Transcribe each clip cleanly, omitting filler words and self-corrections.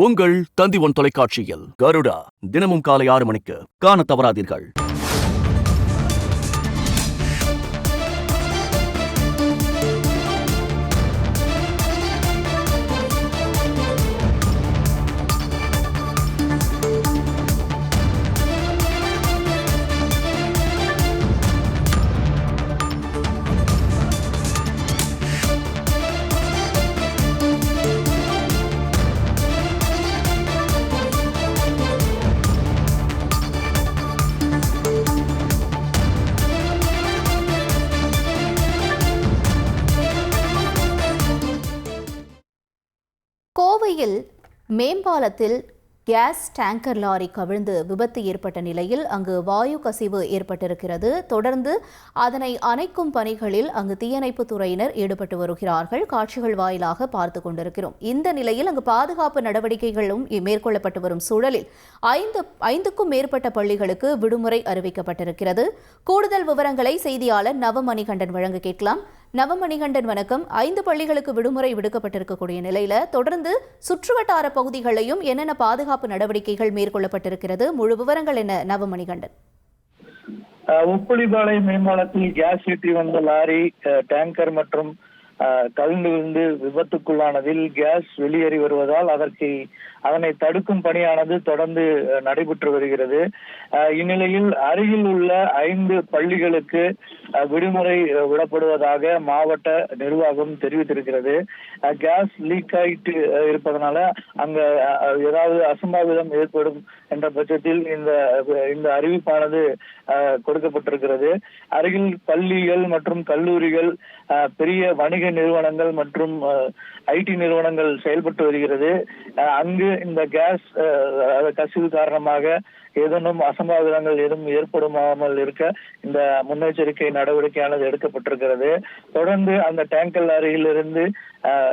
உங்கள் தந்தி ஒன் தொலைக்காட்சியில் கருடா தினமும் காலை 6 மணிக்கு காண தவறாதீர்கள். கோவையில் மேம்பாலத்தில் கேஸ் டேங்கர் லாரி கவிழ்ந்து விபத்து ஏற்பட்ட நிலையில் அங்கு வாயு கசிவு ஏற்பட்டிருக்கிறது. தொடர்ந்து அதனை அணைக்கும் பணிகளில் அங்கு தீயணைப்பு துறையினர் ஈடுபட்டு வருகிறார்கள். காட்சிகள் வாயிலாக பார்த்து கொண்டிருக்கிறோம். இந்த நிலையில் அங்கு பாதுகாப்பு நடவடிக்கைகளும் மேற்கொள்ளப்பட்டு வரும் சூழலில் ஐந்துக்கும் மேற்பட்ட பள்ளிகளுக்கு விடுமுறை அறிவிக்கப்பட்டிருக்கிறது. கூடுதல் விவரங்களை செய்தியாளர் நவமணிகண்டன் வழங்க கேட்கலாம். நவமணிகண்டன் வணக்கம். 5 பள்ளிகளுக்கு விடுமுறை விடுக்கப்பட்டிருக்கக்கூடிய நிலையில தொடர்ந்து சுற்றுவட்டார பகுதிகளையும் என்னென்ன பாதுகாப்பு நடவடிக்கைகள் மேற்கொள்ளப்பட்டிருக்கிறது? முழு விவரங்கள் என்ன நவமணிகண்டன்? உப்புளிபாளையம் மேம்பாலத்தில் கேஸ் ஏற்றி வந்த லாரி டேங்கர் மற்றும் கவிழ்ந்து விழுந்து விபத்துக்குள்ளானதில் கேஸ் வெளியேறி வருவதால் அதனை தடுக்கும் பணியானது தொடர்ந்து நடைபெற்று வருகிறது. இந்நிலையில் அருகில் உள்ள 5 பள்ளிகளுக்கு விடுமுறை விடப்படுவதாக மாவட்ட நிர்வாகம் தெரிவித்திருக்கிறது. கேஸ் லீக் ஆயிட்டு இருப்பதனால அங்க ஏதாவது அசம்பாவிதம் ஏற்படும் என்ற பட்சத்தில் இந்த அறிவிப்பானது கொடுக்கப்பட்டிருக்கிறது. அருகில் பள்ளிகள் மற்றும் கல்லூரிகள், பெரிய வணிக நிறுவனங்கள் மற்றும் ஐடி நிறுவனங்கள் செயல்பட்டு வருகிறது. அங்கு இந்த கேஸ் கசிவு காரணமாக ஏதேனும் அசம்பாவிதங்கள் எதுவும் ஏற்படுமாமல் இருக்க இந்த முன்னெச்சரிக்கை நடவடிக்கையானது எடுக்கப்பட்டிருக்கிறது. தொடர்ந்து அந்த டேங்கர் லாரியிலிருந்து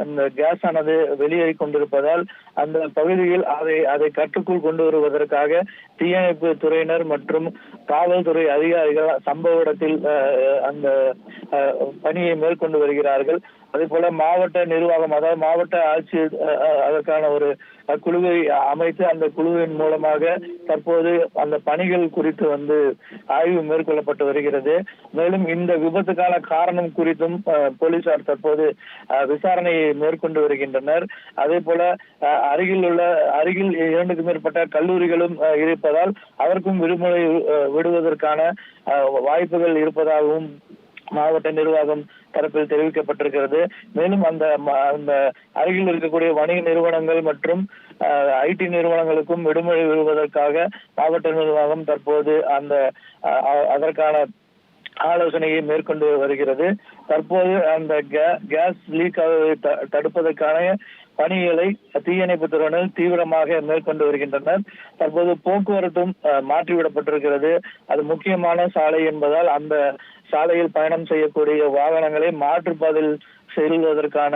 இந்த கேஸ் ஆனது வெளியேறி கொண்டிருப்பதால் அந்த பகுதியில் அதை கட்டுக்குள் கொண்டு வருவதற்காக தீயணைப்பு துறையினர் மற்றும் காவல்துறை அதிகாரிகள் சம்பவ இடத்தில் அந்த பணியை மேற்கொண்டு வருகிறார்கள். அதே போல மாவட்ட நிர்வாகம், அதாவது மாவட்ட ஆட்சியர் அதற்கான ஒரு குழுவை அமைத்து அந்த குழுவின் மூலமாக தற்போது அந்த பணிகள் குறித்து ஆய்வு மேற்கொள்ளப்பட்டு வருகிறது. மேலும் இந்த விபத்துக்கான காரணம் குறித்தும் போலீசார் தற்போது விசாரணையை மேற்கொண்டு வருகின்றனர். அதே போல அருகில் 2க்கும் மேற்பட்ட கல்லூரிகளும் இருப்பதால் அதற்கும் விடுமுறை விடுவதற்கான வாய்ப்புகள் இருப்பதாகவும் மாவட்ட நிர்வாகம் தரப்பில் தெரிவிக்கப்பட்டிருக்கிறது. மேலும் அந்த அருகில் இருக்கக்கூடிய வணிக நிறுவனங்கள் மற்றும் ஐடி நிறுவனங்களுக்கும் விடுமுறை விடுவதற்காக மாவட்ட நிர்வாகம் தற்போது அதற்கான ஆலோசனையை மேற்கொண்டு வருகிறது. தற்போது அந்த கேஸ் லீக் தடுப்பதற்கான பணிகளை தீயணைப்பு துறையினர் தீவிரமாக மேற்கொண்டு வருகின்றனர். தற்போது போக்குவரத்தும் மாற்றிவிடப்பட்டிருக்கிறது. அது முக்கியமான சாலை என்பதால் அந்த சாலையில் பயணம் செய்யக்கூடிய வாகனங்களை மாற்றுப்பாதையில் செல்வதற்கான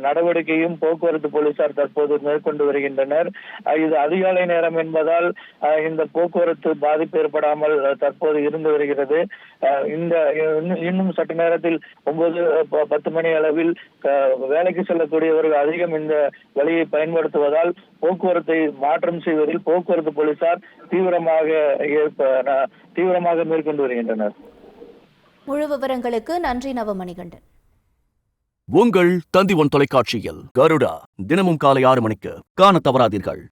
நடவடிக்கையும் போக்குவரத்து போலீசார் தற்போது மேற்கொண்டு வருகின்றனர். இது அதிகாலை நேரம் என்பதால் இந்த போக்குவரத்து பாதிப்பு ஏற்படாமல் தற்போது இருந்து வருகிறது. இன்னும் சற்று நேரத்தில் 9-10 மணி அளவில் வேலைக்கு செல்லக்கூடியவர்கள் அதிகம் இந்த வழியை பயன்படுத்துவதால் போக்குவரத்தை மாற்றம் செய்வதில் போக்குவரத்து போலீசார் தீவிரமாக மேற்கொண்டு வருகின்றனர். முழு விவரங்களுக்கு நன்றி நவமணிகண்டன். உங்கள் தந்தி ஒன் தொலைக்காட்சியில் கருடா தினமும் காலை 6 மணிக்கு காண தவறாதீர்கள்.